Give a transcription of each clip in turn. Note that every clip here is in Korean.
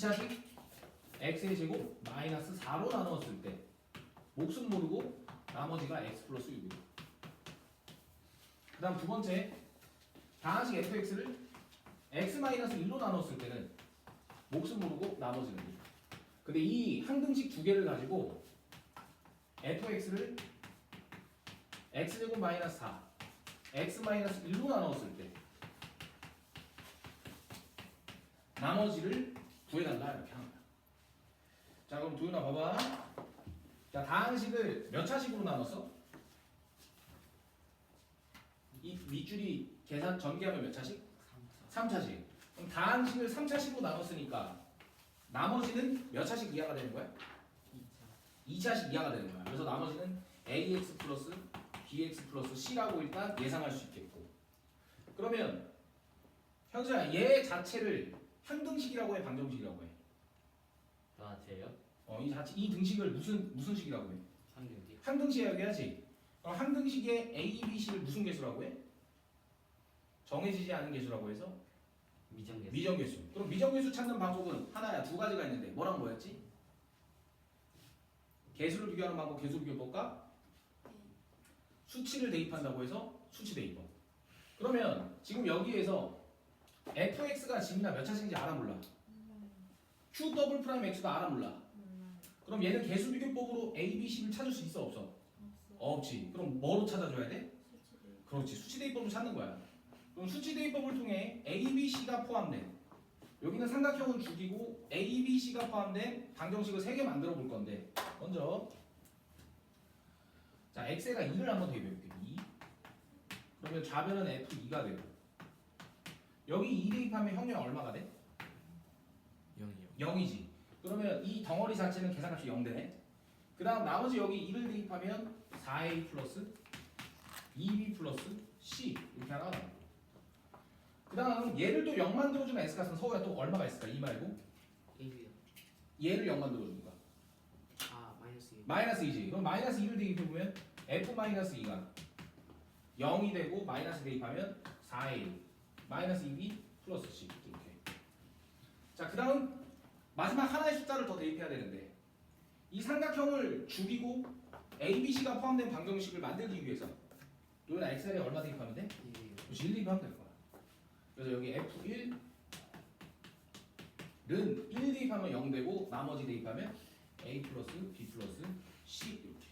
2차식 x의 제곱 마이너스 4로 나누었을 때 몫은 모르고 나머지가 x 플러스 6이고 그 다음 두 번째 다항식 fx를 x 마이너스 1로 나눴을 때는 몫은 모르고 나머지는 1. 근데 이 항등식 두 개를 가지고 fx를 x제곱 마이너스 4 x 마이너스 1로 나눴을 때 나머지를 구해달라 이렇게 하는 거야. 자 그럼 도윤아 봐봐. 자 다항식을 몇 차식으로 나눴어? 이 밑줄이 계산 전개하면 몇 차식? 3차식. 그럼 다항식을 3차식으로 나눴으니까 나머지는 몇 차식 이하가 되는 거야? 2차식 이하가 되는 거야. 그래서 나머지는 ax 플러스 bx 플러스 c라고 일단 예상할 수 있겠고 그러면 현수야 얘 자체를 항등식이라고 해 방정식이라고 해? 나한테요? 이 등식을 무슨 식이라고 해? 상등식. 항등식이라고 해야지. 그럼 항등식의 a, b, c를 무슨 개수라고 해? 정해지지 않은 개수라고 해서 미정계수. 미정개수. 그럼 미정개수 찾는 방법은 하나야 두 가지가 있는데 뭐랑 뭐였지? 개수를 비교하는 방법 개수 비교법과 수치를 대입한다고 해서 수치 대입법. 그러면 지금 여기에서 fx가 지금이나 몇 차식인지 알아 몰라? q 더블 프라임 x도 알아 몰라? 그럼 얘는 개수 비교법으로 a, b, c를 찾을 수 있어 없어? 없지. 그럼 뭐로 찾아줘야 돼? 그렇지. 수치 대입법을 찾는 거야. 그럼 수치 대입법을 통해 a, b, c가 포함된 여기는 삼각형은 죽이고 a, b, c가 포함된 방정식을 3개 만들어 볼 건데 먼저 자 x에다 2를 한번 대입해 볼게. 2. 그러면 좌변은 f2가 되고 여기 2 대입하면 형량 얼마가 돼? 0이요. 0이지. 그러면 이 덩어리 자체는 계산값이 0되네. 그 다음 나머지 여기 2를 대입하면 4a 플러스 2b 플러스 c 이렇게 하나가 나와. 그 다음 얘를 또 0 만들어주는 x값은 서울에 또 얼마가 있을까? 2 말고 1이요. 얘를 0 만들어주니까 아 마이너스 1. 마이너스 2지. 그럼 마이너스 2를 대입해보면 f 마이너스 2가 0이 되고 마이너스 대입하면 4a 마이너스 2b 플러스 c 이렇게. 자 그 다음 마지막 하나의 숫자를 더 대입해야 되는데 이 삼각형을 죽이고 a, b, c가 포함된 방정식을 만들기 위해서 너희는 엑셀에 얼마 대입하면 돼? 1이요. 그렇지 1 대입하면 될 거야. 그래서 여기 f1은 1 대입하면 0 되고 나머지 대입하면 a 플러스 b 플러스 c 이렇게.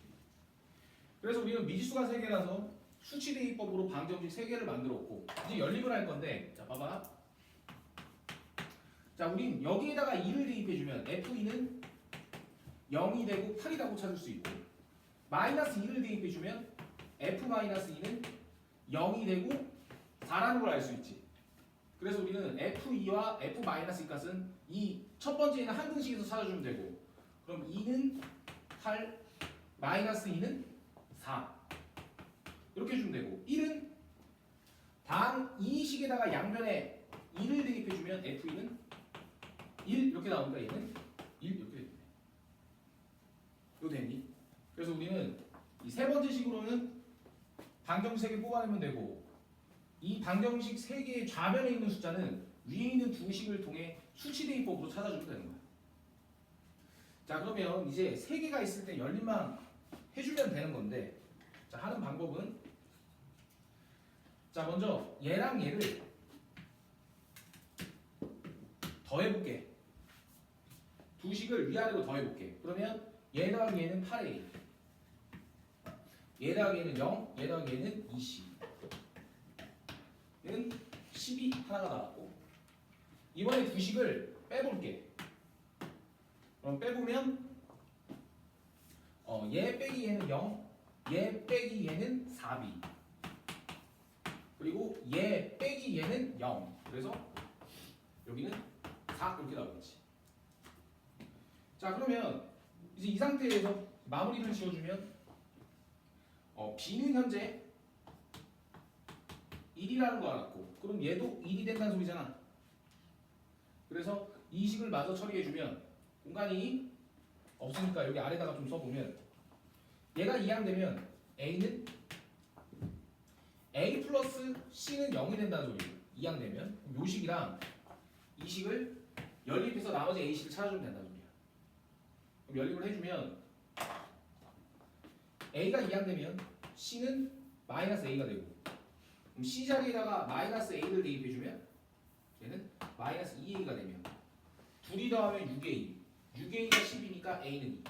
그래서 우리는 미지수가 3개라서 수치 대입법으로 방정식 3개를 만들었고 이제 연립을 할 건데 자 봐봐. 자 우린 여기에다가 2를 대입해주면 f2는 0이 되고 8이라고 찾을 수 있고 마이너스 2를 대입해주면 f-2는 0이 되고 4라는 걸 알 수 있지. 그래서 우리는 f2와 f-2 값은 이 첫 번째는 항등식에서 찾아주면 되고 그럼 2는 8, 마이너스 2는 4 이렇게 주면 되고 1은 당 이 식에다가 양변에 2를 대입해주면 f2는 1 이렇게 나오니까 얘는 1 이렇게 됩니다. 이거 됐니? 그래서 우리는 이 세 번째 식으로는 방정식 3개 뽑아내면 되고 이 방정식 3개의 좌변에 있는 숫자는 위에 있는 두 식을 통해 수치 대입법으로 찾아주면 되는 거야. 자 그러면 이제 3개가 있을 때 연립만 해주면 되는 건데 자 하는 방법은 자 먼저 얘랑 얘를 더해볼게. 두 식을 위아래로 더해볼게. 그러면 얘 더하기 얘는 8a 얘 더하기 얘는 0 얘 더하기 얘는 2c 얘는 10이 하나가 나왔고 이번에 두 식을 빼볼게. 그럼 빼보면 얘 빼기 얘는 0 얘 빼기 얘는 4b 그리고 얘 빼기 얘는 0 그래서 여기는 4 이렇게 나오겠지. 자 그러면 이제 이 상태에서 마무리를 지어주면 b는 현재 1이라는 거 알았고 그럼 얘도 1이 된다는 소리잖아. 그래서 이 식을 마저 처리해주면 공간이 없으니까 여기 아래다가 좀 써보면 얘가 이항되면 a는 a 플러스 c는 0이 된다는 소리. 이항되면 요 식이랑 이 식을 연립해서 나머지 AC를 찾아주면 된다는 소리야. 그럼 연립을 해주면 A가 이항되면 C는 마이너스 A가 되고, 그럼 C 자리에다가 마이너스 A를 대입해주면 얘는 마이너스 2A가 되면 둘이 더하면 6A, 6A가 10이니까 A는 2.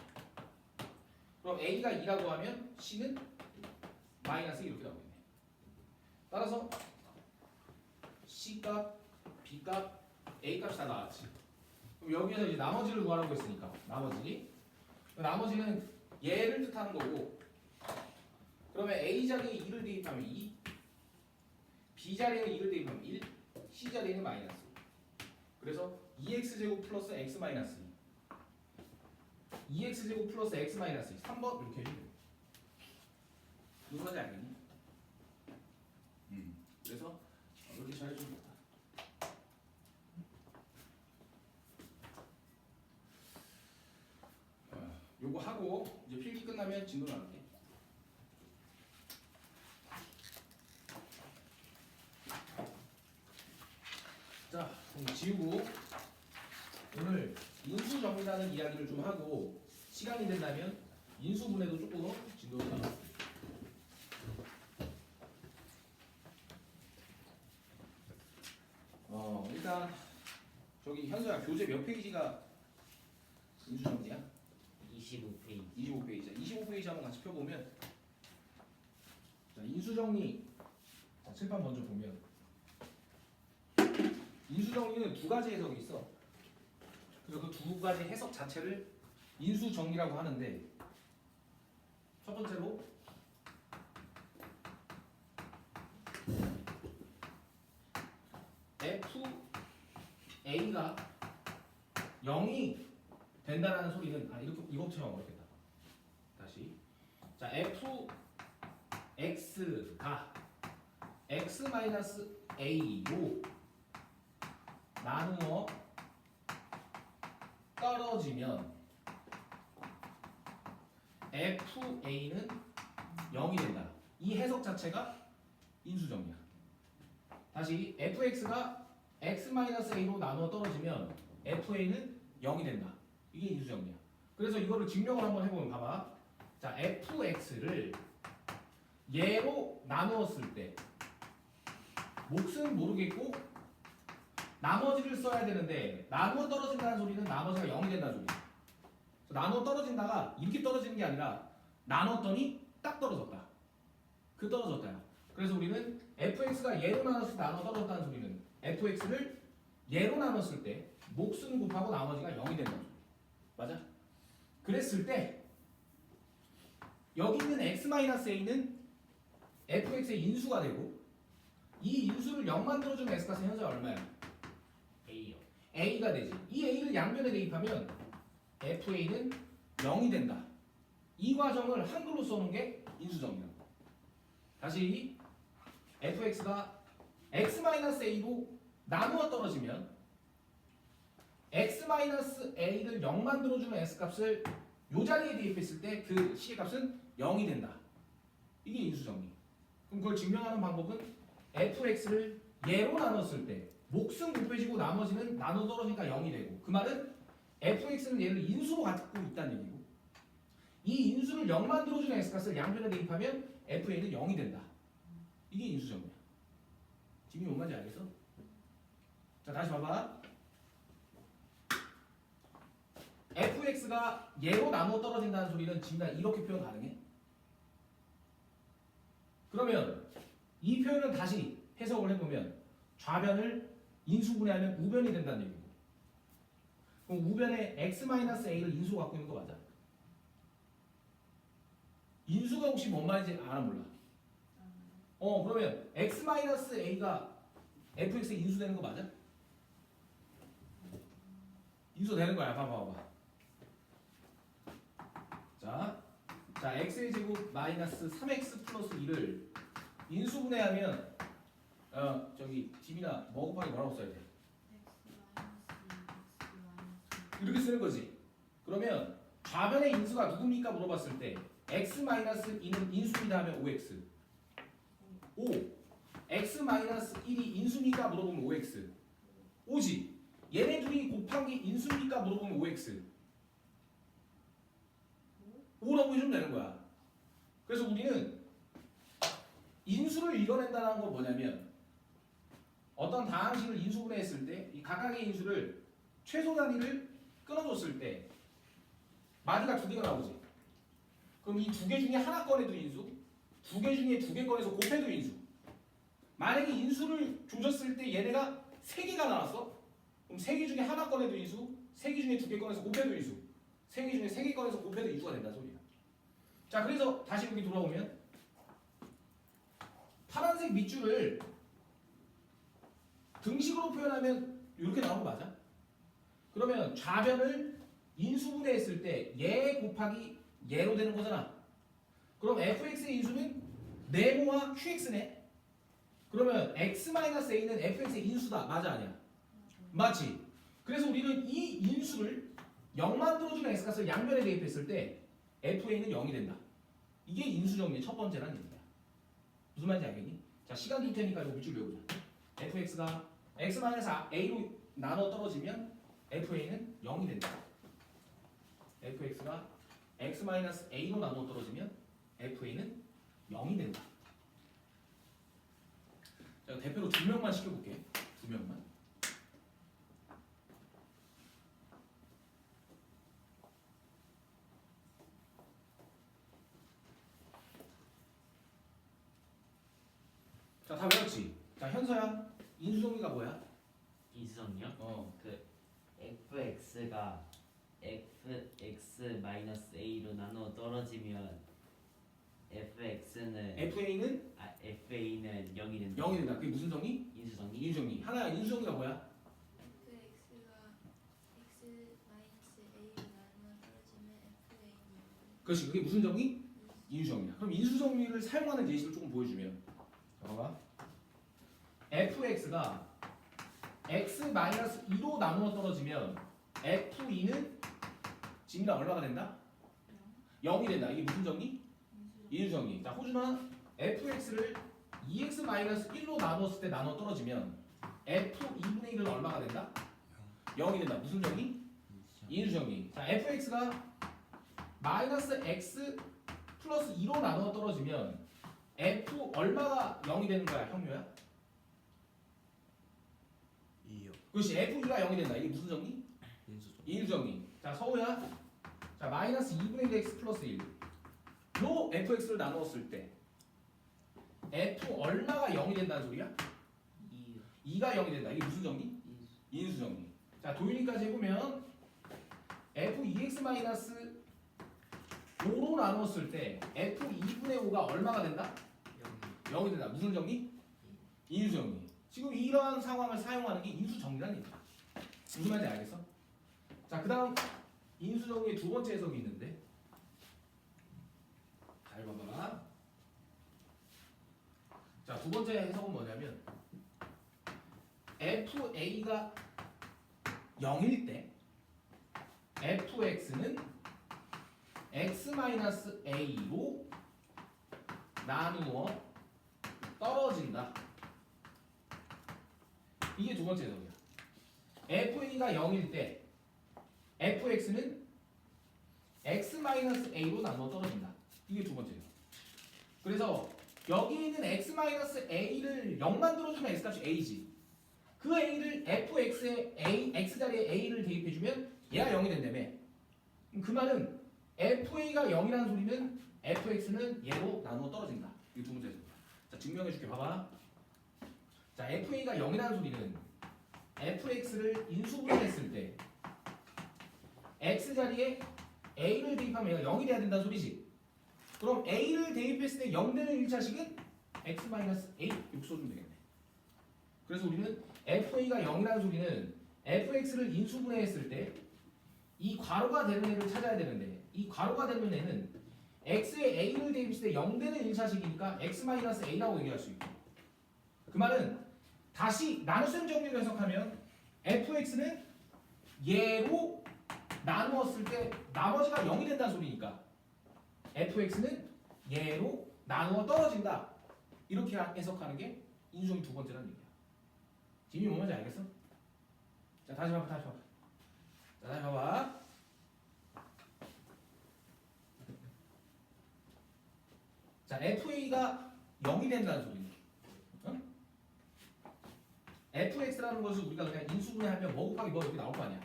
그럼 A가 2라고 하면 C는 마이너스 이렇게 나오겠네. 따라서 C 값, B 값, A 값이 다 나왔지. 그럼 여기에서 이제 나머지를 구하라고 했으니까 나머지는 얘를 뜻하는 거고, 그러면 A 자리에 2를 대입하면 2, B 자리에 2를 대입하면 1, C 자리에는 마이너스. 그래서 2x제곱 플러스 x 마이너스 2, 2x제곱 플러스 x 마이너스 2, 3번 이렇게 해주면 돼. 무슨 말인지 알겠니? 그래서 이렇게 잘 해주면 된다. 요거 하고 이제 필기 끝나면 진도 나갈게. 자, 그럼 지우고 오늘 인수 정리라는 이야기를 좀 하고 시간이 된다면 인수분해도 조금 진도를 나갈게. 일단 저기 현수야 교재 몇 페이지가 인수 정리야? 25페이지. 25페이지야. 25페이지 한번 같이 펴보면, 자, 인수정리, 자, 칠판 먼저 보면 인수정리는 두 가지 해석이 있어. 그래서 그 두 가지 해석 자체를 인수정리라고 하는데, 첫 번째로 FA가 0이 된다라는 소리는, 이렇게 이것처럼 어렵겠다. 다시, 자, fx가 x-a로 나누어 떨어지면 fa는 0이 된다. 이 해석 자체가 인수정리야. 다시, fx가 x-a로 나누어 떨어지면 fa는 0이 된다. 이게 인수정리야. 그래서 이거를 증명을 한번 해보면 봐봐. 자, fx를 얘로 나누었을 때 몫은 모르겠고 나머지를 써야 되는데, 나누어 떨어진다는 소리는 나머지가 0이 된다는 소리야. 나누어 떨어진다가 이렇게 떨어지는 게 아니라 나눴더니 딱 떨어졌다. 그 떨어졌다야. 그래서 우리는 fx가 얘로 나눴을 때 나눠 떨어졌다는 소리는 fx를 얘로 나눴을 때 몫은 곱하고 나머지가 0이 된다는 소리야. 맞아? 그랬을 때 여기 있는 x-a는 fx의 인수가 되고, 이 인수를 0 만들어주는 x값의 현저가 얼마야? A요. a가 되지. 이 a를 양변에 대입하면 fa는 0이 된다. 이 과정을 한글로 써놓은 게 인수정리라고. 다시, fx가 x-a로 나누어 떨어지면 x-a를 0 만들어주는 x값을 요 자리에 대입했을 때 그 시계값은 0이 된다. 이게 인수정리. 그럼 그걸 증명하는 방법은 fx를 얘로 나눴을 때 몫은 곱해지고 나머지는 나눠 떨어지니까 0이 되고, 그 말은 fx는 얘를 인수로 갖고 있다는 얘기고, 이 인수를 0 만들어주는 x값을 양변에 대입하면 fa는 0이 된다. 이게 인수정리야. 지금 뭔 말인지 알겠어? 자, 다시 봐봐. fx가 얘로 나눠 떨어진다는 소리는 지금 이렇게 표현 가능해? 그러면 이 표현을 다시 해석을 해보면 좌변을 인수분해하면 우변이 된다는 얘기고, 그럼 우변에 x-a를 인수로 갖고 있는 거 맞아? 인수가 혹시 뭔 말인지 알아 몰라? 그러면 x-a가 fx에 인수되는 거 맞아? 인수되는 거야. 봐봐. 자, x의 제곱 마이너스 3x 플러스 2를 인수분해하면, 저기 지민아, 뭐 곱하기 뭐라고 써야 돼? 이렇게 쓰는 거지. 그러면 좌변의 인수가 누굽니까 물어봤을 때 x-2는 인수입니다 하면 5x, 5 x-1이 인수입니까 물어보면 5x, 5지. 얘네 둘이 곱한 게 인수니까 물어보면 5x 5라고 해주면 되는 거야. 그래서 우리는 인수를 이뤄낸다는 건 뭐냐면 어떤 다항식을 인수분해했을 때 이 각각의 인수를 최소 단위를 끊어줬을 때 마디가 두 개가 나오지. 그럼 이 두 개 중에 하나 꺼내도 인수, 두 개 중에 두 개 꺼내서 곱해도 인수. 만약에 인수를 조졌을 때 얘네가 세 개가 나왔어? 그럼 세 개 중에 하나 꺼내도 인수, 세 개 중에 두 개 꺼내서 곱해도 인수, 세 개 중에 세 개 꺼내서 곱해도 인수가 된다는 소리야. 자, 그래서 다시 여기 돌아오면 파란색 밑줄을 등식으로 표현하면 이렇게 나오는 거 맞아? 그러면 좌변을 인수분해했을 때 얘 곱하기 얘로 되는 거잖아. 그럼 fx의 인수는 네모와 qx네. 그러면 x-a는 fx의 인수다. 맞아 아니야? 맞지? 그래서 우리는 이 인수를 0 만들어주는 x값을 양변에 대입했을 때 fa는 0이 된다. 이게 인수정리의 첫 번째라는 얘기야. 무슨 말인지 알겠니? 자, 시간 줄 테니까 이거 밑줄 외우자. fx가 x-a로 나눠 떨어지면 fa는 0이 된다. fx가 x-a로 나눠 떨어지면 fa는 0이 된다. 자, 대표로 두 명만 시켜볼게. 두 명만. 자, 다 외웠지? 자, 현서야. 인수정리가 뭐야? 인수정리요? 어. 그 fx가 fx-a로 나눠 떨어지면 fx는 fa는 fa는 0이 된다. 0이 된다. 그게 무슨 정리? 인수정리? 인수정리. 하나 인수정리가 뭐야? fx가 x-a로 나누어 떨어지면 fa는 그렇지. 그게 무슨 정리? 인수정리야. 그럼 인수정리를 사용하는 예시를 조금 보여주면, 봐봐. fx가 x-2로 나누어 떨어지면 f2는 지금이랑 얼마가 된다? 0이 된다. 이게 무슨 정리? 인수정리. 자, 호준아, fx를 2x-1로 나누었을 때 나눠 떨어지면 f2분의 1은 얼마가 된다? 0이 된다. 무슨 정리? 인수정리. 자, fx가 -x 플러스 2로 나눠 떨어지면 f 얼마가 0이 되는 거야, 형료야? 2요. 그렇지. f2가 0이 된다. 이게 무슨 정리? 인수죠. 인수정리. 자, 서우야. 자, -2분의 1x 플러스 1로 fx를 나누었을 때 f 얼마가 0이 된다는 소리야? 2가 0이 된다. 이게 무슨 정리? 인수정리. 자, 도윤이까지 해보면 f2x-5로 나누었을 때 f2분의 5가 얼마가 된다? 0이 된다. 무슨 정리? 인수정리. 지금 이러한 상황을 사용하는 게 인수정리라는 얘기야. 무슨 말인지 알겠어? 자, 그 다음 인수정리의 두 번째 해석이 있는데, 잘 봐봐. 자, 두 번째 해석은 뭐냐면 fa가 0일 때 fx는 x-a로 나누어 떨어진다. 이게 두 번째 해석이야. fa가 0일 때 fx는 x-a로 나누어 떨어진다. 이게 두 번째 해석. 그래서 여기 있는 x-a를 0 만들어주면 x값이 a지. 그 a를 fx에 x자리에 a를 대입해주면 얘가 0이 된다며. 그 말은 fa가 0이라는 소리는 fx는 얘로 나누어 떨어진다. 이게 두 번째 해석이야. 자, 증명해줄게. 봐봐. 자, fa가 0이라는 소리는 fx를 인수분해했을 때 x자리에 a를 대입하면 얘가 0이 돼야 된다는 소리지. 그럼 a를 대입했을 때 0 되는 1차식은 x-a 이렇게 써주면 되겠네. 그래서 우리는 fa가 0이라는 소리는 fx를 인수분해했을 때 이 괄호가 되는 애를 찾아야 되는데, 이 괄호가 되는 애는 x에 a를 대입했을 때 0 되는 1차식이니까 x-a라고 얘기할 수 있고, 그 말은 다시 나눗셈 정리를 해석하면 fx는 얘로 나누었을 때 나머지가 0이 된다는 소리니까 fx는 얘로 나누어 떨어진다. 이렇게 해석하는 게 인수정리 두 번째라는 얘기야. 지민이 뭐 말인지 알겠어? 자 다시 봐봐. 자 다시 봐봐. 자 FA가 0이 된다는 소리네. 어? fx라는 것을 우리가 그냥 인수분해하면 뭐 곱하기 뭐 이렇게 나올 거 아니야.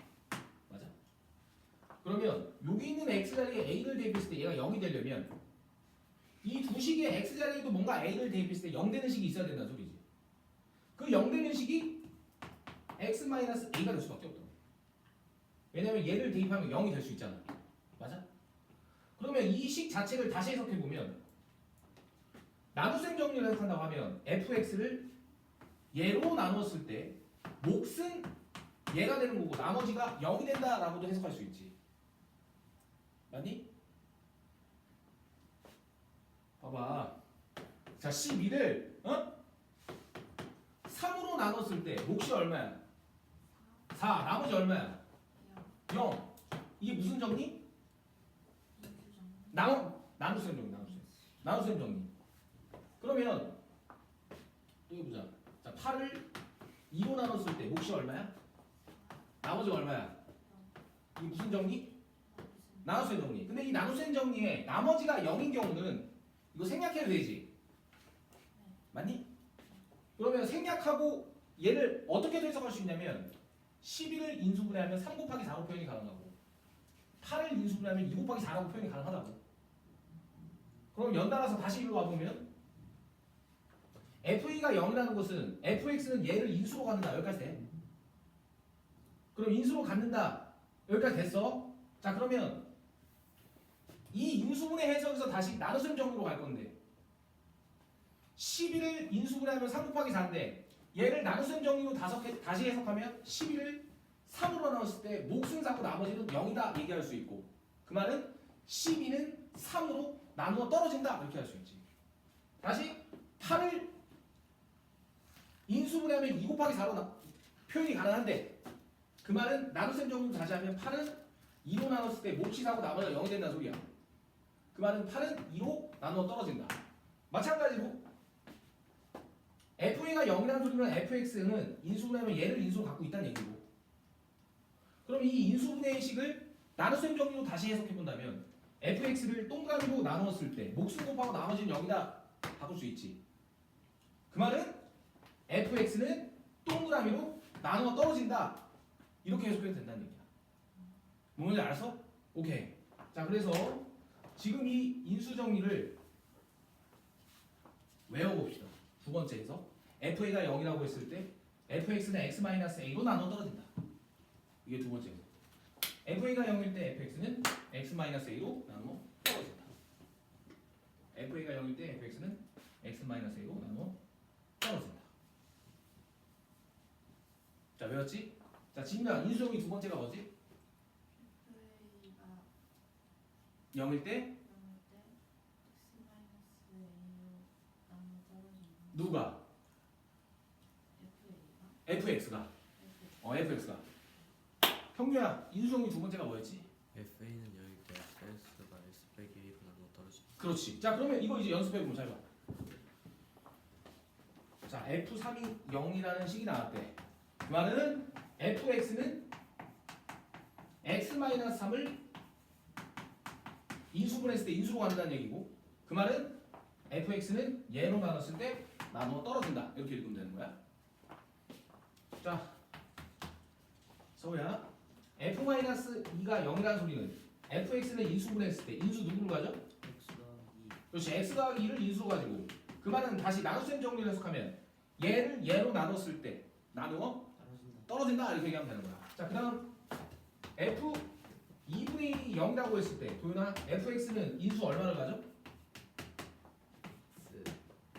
맞아? 그러면 여기 있는 x자리에 a를 대입했을 때 얘가 0이 되려면 이 두 식의 x자리에도 뭔가 a를 대입했을 때 0 되는 식이 있어야 된다는 소리지. 그 0 되는 식이 x-a가 될 수밖에 없다. 왜냐면 얘를 대입하면 0이 될 수 있잖아. 맞아? 그러면 이 식 자체를 다시 해석해보면 나눗셈 정리를 해석한다고 하면 fx를 얘로 나눴을 때 몫은 얘가 되는 거고 나머지가 0이 된다라고도 해석할 수 있지. 맞니? 봐봐. 자 12를 3으로 나눴을 때 몫이 얼마야? 4. 나머지 얼마야? 0. 이게 무슨 정리? 나눗셈 정리. 나눗셈 정리. 그러면 또 해보자. 자 8을 2로 나눴을 때 몫이 얼마야? 나머지 얼마야? 이게 무슨 정리? 나눗셈 정리. 근데 이 나눗셈 정리에 나머지가 0인 경우는 이거 생략해도 되지. 맞니? 그러면 생략하고 얘를 어떻게 해석할 수 있냐면 11을 인수분해하면 3 곱하기 4로 표현이 가능하고 8을 인수분해하면 2 곱하기 4라고 표현이 가능하다고. 그럼 연달아서 다시 일로 와보면 FA가 0이라는 것은 fx는 얘를 인수로 갖는다. 여기까지 돼. 그럼 인수로 갖는다. 여기까지 됐어. 자 그러면 이 인수분해 해석에서 다시 나눗셈 정리로 갈 건데 11을 인수분해하면 3 곱하기 4인데 얘를 나눗셈 정리로 다시 해석하면 11을 3으로 나눴을 때 몫은 4고 나머지는 0이다 얘기할 수 있고 그 말은 12는 3으로 나누어 떨어진다 이렇게 할 수 있지. 다시 8을 인수분해하면 2 곱하기 4로 표현이 가능한데 그 말은 나눗셈 정리로 다시 하면 8은 2로 나눴을 때 몫이 4고 나머지가 0이 된다는 소리야. 그 말은 8은 2로 나누어 떨어진다. 마찬가지로 FA가 0이라는 소리는 fx는 인수분해하면 얘를 인수로 갖고 있다는 얘기고 그럼 이 인수분해의 식을 나눗셈 정리로 다시 해석해본다면 fx를 동그라미로 나누었을 때 몫을 곱하고 나머지는 0이다 바꿀 수 있지. 그 말은 fx는 동그라미로 나누어 떨어진다 이렇게 해석해도 된다는 얘기야. 뭔지 알았어? 오케이. 자 그래서 지금 이 인수정리를 외워봅시다. 두 번째에서 FA가 0이라고 했을 때 fx는 x-a로 나눠 떨어진다. 이게 두 번째에서 FA가 0일 때 fx는 x-a로 나눠 떨어진다. FA가 0일 때 fx는 x-a로 나눠 떨어진다. 자 외웠지? 자 지금 인수정리 두 번째가 뭐지? FA가 0일 때 누가? fx가 fx가 형규야 인수정리 두 번째가 뭐였지? FA는 여기 때 S가 S 빼기 A로 나눠 떨어집니다. 그렇지. 자 그러면 이거 이제 연습해보면 잘 봐. 자 F3이 0이라는 식이 나왔대. 그 말은 fx는 x-3을 인수분했을 때 인수로 갖는다는 얘기고 그 말은 fx는 얘로 나눴을 때 나누어 떨어진다 이렇게 읽으면 되는 거야. 자 서우야 f-2가 0이라는 소리는 fx는 인수분했을 때 인수 누구로 가죠? X가 2 그렇지. x 더하기 2를 인수로 가지고 그 말은 다시 나눗셈 정리를 해석하면 얘를 얘로 나눴을 때 나누어 떨어진다 이렇게 얘기하면 되는 거야. 자 그 다음 f 2분의 1이 0이라고 했을 때 도윤아 fx는 인수 얼마를 가죠? X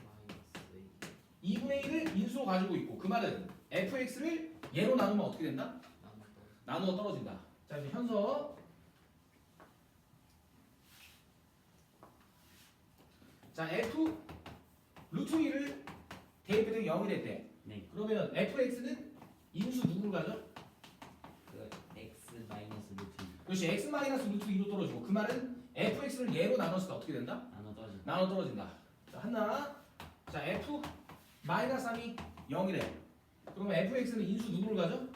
마이너스 2분의 1을 인수로 가지고 있고 그 말은 fx를 얘로 나누면 어떻게 된다? 나누어 떨어진다. 자 이제 현서 자 f 루트 1을 대입해도 0이 됐대. 네. 그러면 fx는 인수 누구를 가죠? 그 x 마이너스 루트 그렇지. x 마이너스 루트 2로 떨어지고 그 말은 fx를 얘로 나눴을 때 어떻게 된다? 나눠 떨어진다. 나눠 떨어진다. 자 하나 자 f 마이너스 3이 0이래. 그러면 fx는 인수 누구를 가죠?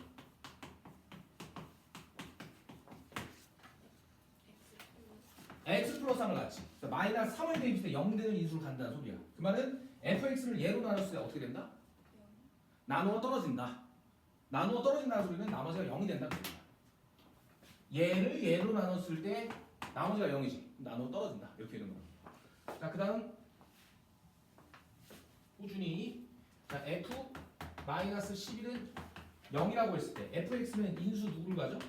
x 플러스 3을 낳지. 그래서 마이너스 3을 대입했을 때 0 되는 인수로 간다는 소리야. 그 말은 fx를 예로 나눴을 때 어떻게 된다? 나누어 떨어진다. 나누어 떨어진다는 소리는 나머지가 0이 된다는 소리야. 얘를 예로 나눴을 때 나머지가 0이지. 나누어 떨어진다. 이렇게 되는 거야. 자, 그 다음 꾸준히 자, f 마이너스 11은 0이라고 했을 때 fx는 인수 누구를 가져?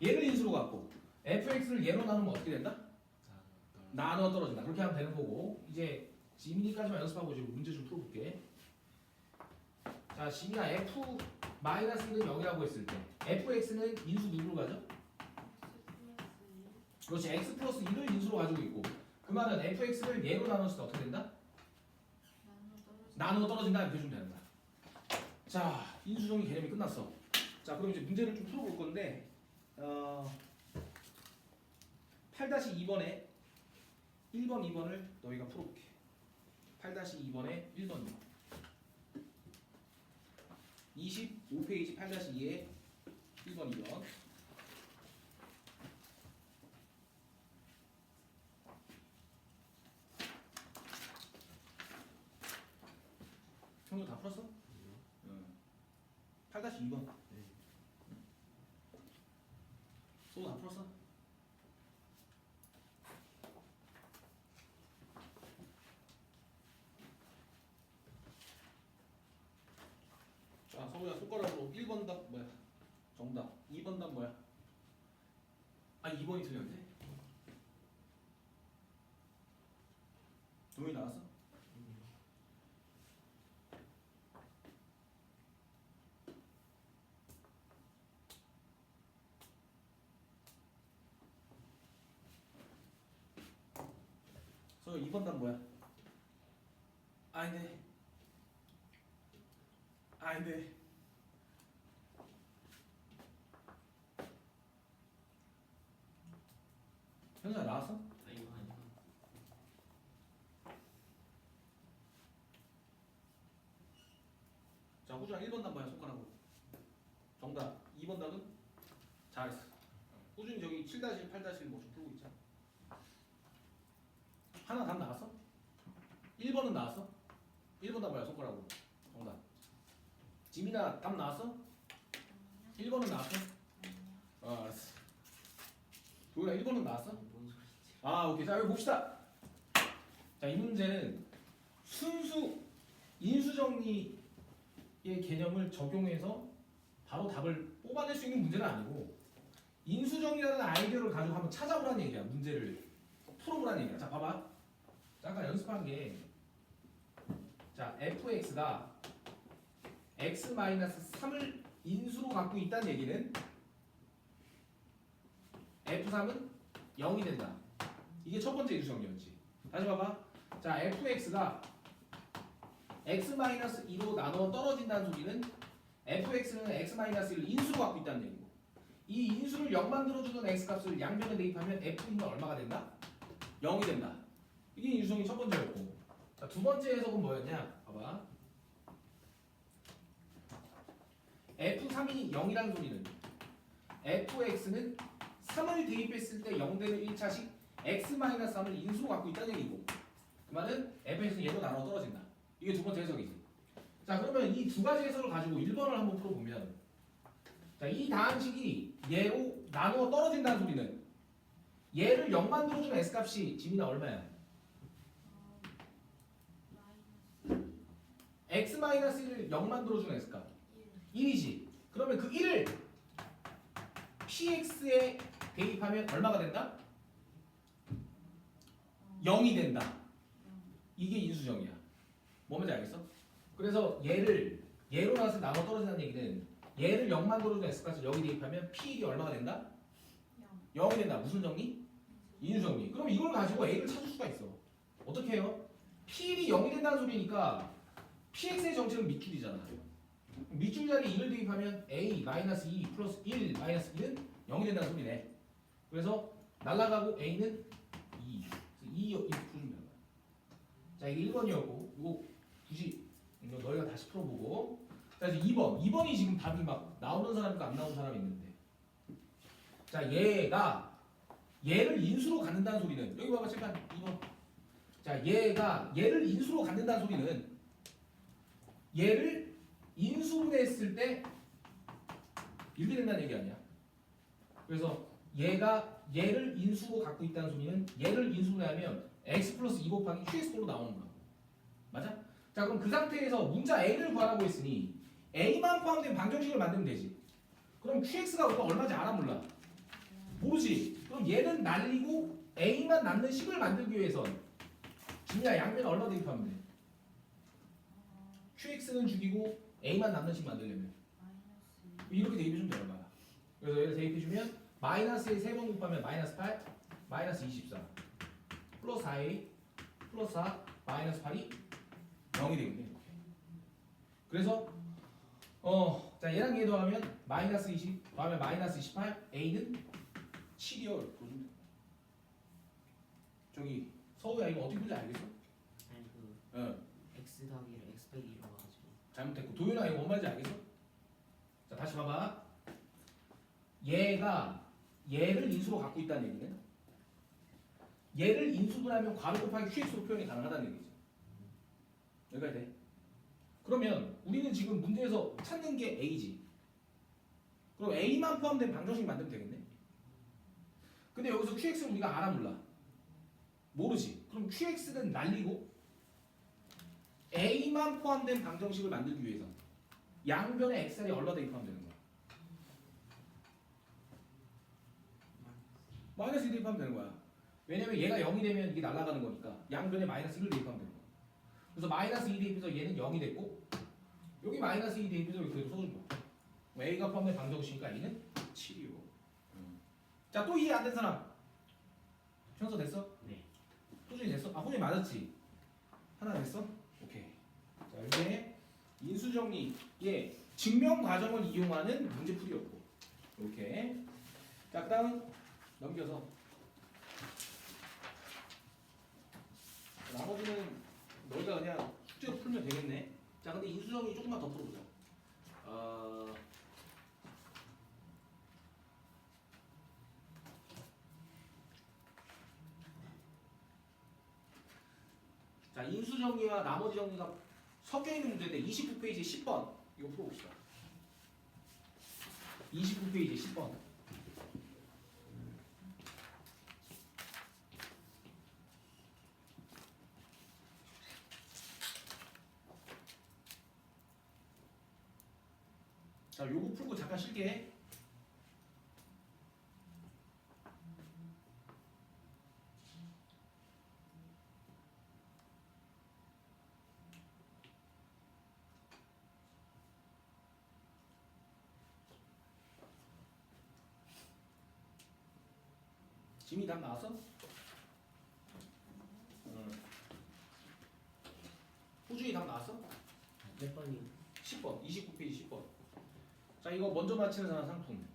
얘를 인수로 갖고 fx를 얘로 나누면 어떻게 된다? 나누어 떨어진다. 그렇게 하면 되는 거고 이제 지민이까지만 연습하고 지금 문제 좀 풀어볼게. 자, 지민아 f 마이너스 1은 0이라고 했을 때 fx는 인수 누구로 가져? 그렇지. x 플러스 1을 인수로 가지고 있고 그 말은 fx를 얘로 나눴을 때 어떻게 된다? 나누어 떨어진다. 이렇게 주면 되는 거야. 자, 인수정리 개념이 끝났어. 자, 그럼 이제 문제를 좀 풀어볼 건데 8-2번에 1번, 2번을 너희가 풀어볼게. 8-2번에 1번, 2번 25페이지 8-2에 1번, 2번 형도 다 풀었어? 응. 8-2번 소도 다 풀었어? 자, 서우야 손가락으로 1번 답 뭐야? 정답. 2번 답 뭐야? 아, 2번이 틀렸네. 동이 나왔어? 서 2번 답 뭐야? 아닌데. 아닌데. 현수야 나왔어? 자, 호주야 1번 답 뭐야? 손가락으로. 정답. 2번 답은? 잘했어. 호준이 저기 7-8-1 뭐 좀 풀고 있잖아. 하나 답 나왔어? 1번은 나왔어? 1번 답 뭐야? 손가락으로. 정답. 지민아 답 나왔어? 1번은 나왔어? 알았어. 도현아 1번은 나왔어? 아, 오케이. 자, 여기 봅시다. 자, 이 문제는 순수 인수정리의 개념을 적용해서 바로 답을 뽑아낼 수 있는 문제는 아니고 인수정리라는 아이디어를 가지고 한번 찾아보라는 얘기야. 문제를 풀어보라는 얘기야. 자, 봐봐. 잠깐 연습한 게 자, fx가 x-3을 인수로 갖고 있다는 얘기는 f3은 0이 된다. 이게 첫 번째 인수정리였지. 다시 봐봐. 자, fx가 x-2로 나누어 떨어진다는 소리는 fx는 x-1을 인수로 갖고 있다는 얘기고 이 인수를 0 만들어주는 x값을 양변에 대입하면 f는 얼마가 된다? 0이 된다. 이게 인수정리 첫 번째였고 자, 두 번째 해석은 뭐였냐? 봐봐. f3이 0이라는 소리는 fx는 3을 대입했을 때 0 되는 1차식 x-3을 인수로 갖고 있다는 얘기고 그 말은 fx는 얘로 나눠 떨어진다. 이게 두 번째 해석이지. 자, 그러면 이 두 가지 해석을 가지고 1번을 한번 풀어보면 자, 이 다항식이 얘로 나누어 떨어진다는 소리는 얘를 0 만들어주는 x값이 지민아 얼마야? x-1을 0 만들어주는 x값 1이지. 그러면 그 1을 px에 대입하면 얼마가 된다? 0이 된다. 이게 인수정이야. 뭐 뭔지 알겠어? 그래서 얘로 나서 나눠 떨어진다는 얘기는 얘를 0 만들어주는 x값을 여기 대입하면 px이 얼마가 된다? 0이 된다. 무슨 정리? 인수정리. 그럼 이걸 가지고 a를 찾을 수가 있어. 어떻게 해요? px이 0이 된다는 소리니까 px의 정체는 밑줄이잖아. 밑줄 자리에 2를 대입하면 a-2 플러스 1 마이너스 1은 0이 된다는 소리네. 그래서 날라가고 a는 2. 2 이렇게 풀면 되는 거야. 자, 이게 1번이었고 이거 굳이 이거 너희가 다시 풀어보고 그래서 2번이 지금 답이 막 나오는 사람이고 안 나오는 사람이 있는데, 자 얘가 얘를 인수로 갖는다는 소리는 여기 봐봐 잠깐 2번. 자 얘가 얘를 인수로 갖는다는 소리는 얘를 인수분해했을 때 이렇게 된다는 얘기 아니야. 그래서 얘가 얘를 인수로 갖고 있다는 소리는 얘를 인수분해하면 x 플러스 2 곱하기 qx로 나오는 거야. 맞아? 자 그럼 그 상태에서 문자 a를 구하라고 했으니 a만 포함된 방정식을 만들면 되지. 그럼 qx가 얼마인지 알아 몰라? 모르지. 그럼 얘는 날리고 a만 남는 식을 만들기 위해선 중요한 양변에 얼마 대입하면 돼? qx는 죽이고 a만 남는 식 만들려면 이렇게 대입해주면 되는 거야. 그래서 얘를 대입해주면 마이너스에 3번 곱하면 마이너스 8, 마이너스 24 플러스 4a 플러스 4 마이너스 8이 0이 되겠네. 이렇게. 그래서 자 얘랑 얘 더하면 마이너스 20 더하면 마이너스 28 a는 7이요. 저기 서우야 이거 어떻게 풀지 알겠어? 아니 그 응. x 더하기를 x 빼기 1로 가지고. 잘못했고 도윤아 이거 뭔 말인지 알겠어? 자 다시 봐봐. 얘가 얘를 인수로 갖고 있다는 얘기는 얘를 인수분하면 괄호 곱하기 qx로 표현이 가능하다는 얘기죠. 여기까지 돼? 그러면 우리는 지금 문제에서 찾는 게 a지. 그럼 a만 포함된 방정식 만들면 되겠네. 근데 여기서 qx는 우리가 알아 몰라? 모르지. 그럼 qx는 날리고 a만 포함된 방정식을 만들기 위해서 양변에 xr이 얼마 대입하면 되는 거야? 마이너스 1 대입하면 되는 거야. 왜냐면 얘가 0이 되면 이게 날아가는 거니까 양변에 마이너스 1을 대입하면 되는 거야. 그래서 마이너스 2 대입해서 얘는 0이 됐고 여기 마이너스 2 대입해서 여기 그대로 써준 거야. a가 포함된 방정식이니까 a는 7이요. 자 또 이해 안 된 사람? 현서 됐어? 네. 호준이 됐어? 아 호준이 맞았지? 하나 됐어? 오케이. 자 이제 인수정리의 증명 과정을 이용하는 문제풀이였고 이렇게. 자 그다음 넘겨서 나머지는 너희가 그냥 숙제 풀면 되겠네. 자 근데 인수정리 조금만 더 풀어보자. 자 인수정리와 나머지 정리가 섞여있는 문제인데 29페이지 10번 이거 풀어봅시다. 29페이지 10번. 자 요거 풀고 잠깐 쉴게. 지민이 답 나왔어? 호준이 답 나왔어? 몇 번이요? 10번 29페이지 10번. 자 이거 먼저 맞히는 사람 상품.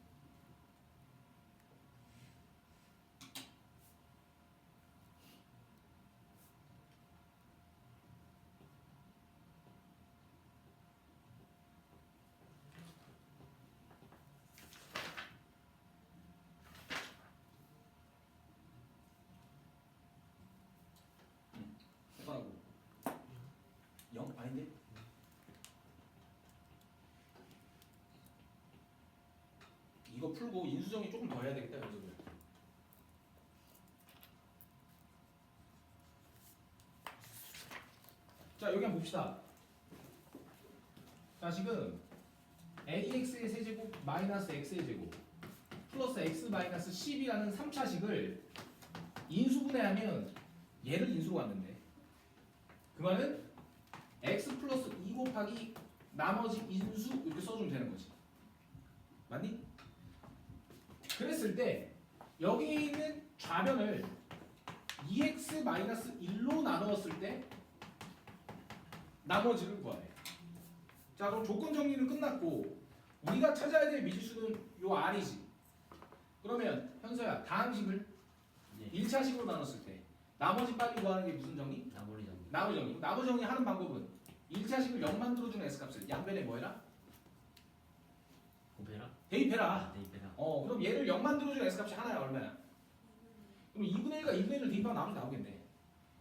해봐라고. 0? 아닌데? 이거 풀고 인수정리 조금 더 해야 되겠다 연습을. 자 여기 한번 봅시다. 자 지금 ax의 세제곱 마이너스 x의 제곱 플러스 x 마이너스 10이라는 3차식을 인수분해하면 얘를 인수로 왔는데 그 말은 x 플러스 2 곱하기 나머지 인수 이렇게 써주면 되는 거지. 맞니? 그랬을 때 여기 있는 좌변을 2x 마이너스 1로 나누었을 때 나머지를 구하래. 자 그럼 조건 정리는 끝났고 우리가 찾아야 될 미지수는 요 r이지. 그러면 현서야 다항식을 네. 1차식으로 나눴을 때 나머지 빨리 구하는 게 무슨 정리? 나머지 정리. 나머지 정리. 나머지 정리 하는 방법은 1차식을 0 만들어주는 x값을 양변에 뭐 해라? 곱해라? 대입해라. 대입해라. 그럼 얘를 0 만들어준 S값이 하나야. 얼마야? 그럼 2분의 1과 2분의 1을 대입하면 나머지 나오겠네.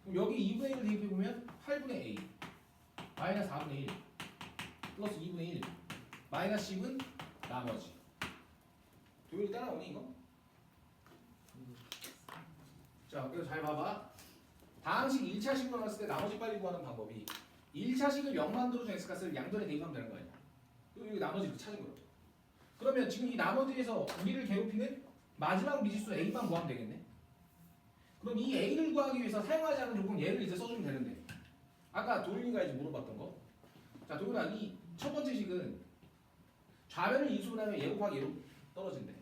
그럼 여기 2분의 1을 대입해보면 8분의 A 마이너스 4분의 1 플러스 2분의 1 마이너스 10은 나머지. 도율이 따라오니 이거? 자, 그래서 잘 봐봐. 다항식 1차식 나왔을 때 나머지 빨리 구하는 방법이 1차식을 0 만들어준 X값을 양변에 대입하면 되는 거 아니야. 그리고 여기 나머지 이렇게 찾은 거야. 그러면 지금 이 나머지에서 우리를 괴롭히는 마지막 미지수 A만 구하면 되겠네. 그럼 이 A를 구하기 위해서 사용하지 않은 조건 얘를 이제 써주면 되는데, 아까 도윤이가 이제 물어봤던 거. 자, 도윤아, 이 첫 번째 식은 좌변을 인수분하면 얘 곱하기 얘로 떨어진대.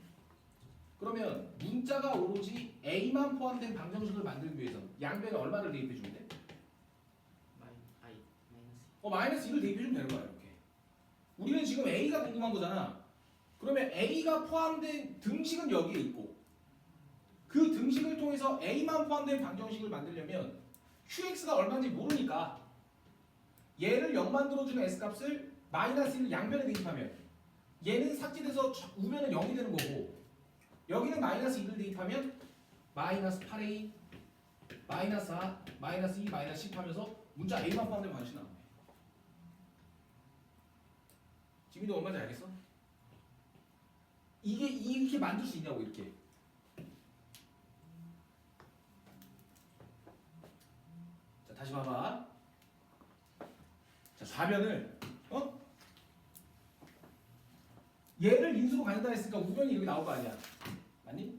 그러면 문자가 오로지 A만 포함된 방정식을 만들기 위해서 양변에 얼마를 대입해주면 돼? 마이너스 1을 대입해주면 되는 거야. 이렇게. 우리는 지금 A가 궁금한 거잖아. 그러면 A가 포함된 등식은 여기에 있고, 그 등식을 통해서 A만 포함된 방정식을 만들려면 QX가 얼마인지 모르니까 얘를 0 만들어주는 S값을 마이너스 1을 양변에 대입하면 얘는 삭제돼서 우변은 0이 되는 거고, 여기는 마이너스 1을 대입하면 마이너스 8A 마이너스 4 마이너스 2 마이너스 10 하면서 문자 A만 포함된 방정식 나오네. 지민도 얼마인지 알겠어? 이게 이렇게 만들 수 있냐고. 이렇게. 자, 다시 봐봐. 자, 좌변을 얘를 인수로 가진다 했으니까 우변이 여기 나올 거 아니야. 맞니?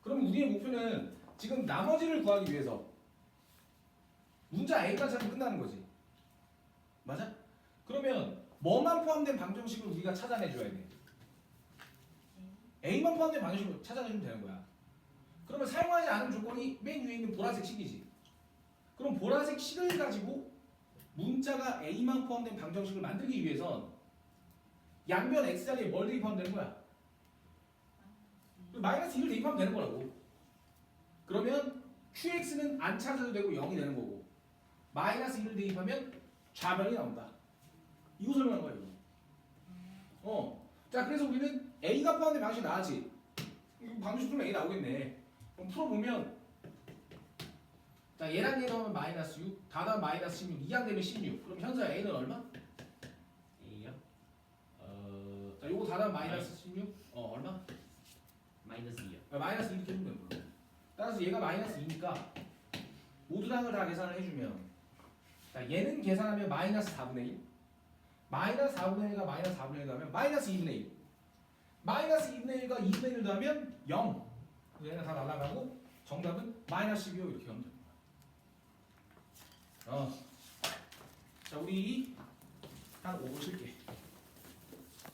그럼 우리의 목표는 지금 나머지를 구하기 위해서 문자 A까지 하면 끝나는 거지. 맞아? 그러면 뭐만 포함된 방정식을 우리가 찾아내줘야 돼. A만 포함된 방정식을 찾아내주면 되는 거야. 그러면 사용하지 않은 조건이 맨 위에 있는 보라색 식이지. 그럼 보라색 식을 가지고 문자가 A만 포함된 방정식을 만들기 위해선 양변 X자리에 뭘 대입하면 되는 거야? 마이너스 1을 대입하면 되는 거라고. 그러면 QX는 안 찾아도 되고 0이 되는 거고, 마이너스 1을 대입하면 좌변이 나온다. 이거 설명한 거야, 이거. 자, 그래서 우리는 A가 포함된 방정식 나왔지? 방정식 풀면 A 나오겠네. 그럼 풀어보면, 자, 얘랑 얘 더하면 마이너스 6, 다 더하면 마이너스 16, 2항 되면 16. 그럼 현재 A는 얼마? A요? 자, 요거 다 더하면 마이너스 16? 얼마? 마이너스 2요. 마이너스 2 이렇게 해주면 되는 거야. 따라서 얘가 마이너스 2니까 모두당을 다 계산을 해주면, 자, 얘는 계산하면 마이너스 4분의 1, 마이너스 4분의 1과 마이너스 4분의 1 더하면 마이너스 2분의 1, 마이너스 2분의 1과 2분의 1 더하면 0. 얘는 다 날아가고 정답은 마이너스 12요. 이렇게 하면 됩니다. 자, 우리 한 5분 쉴게.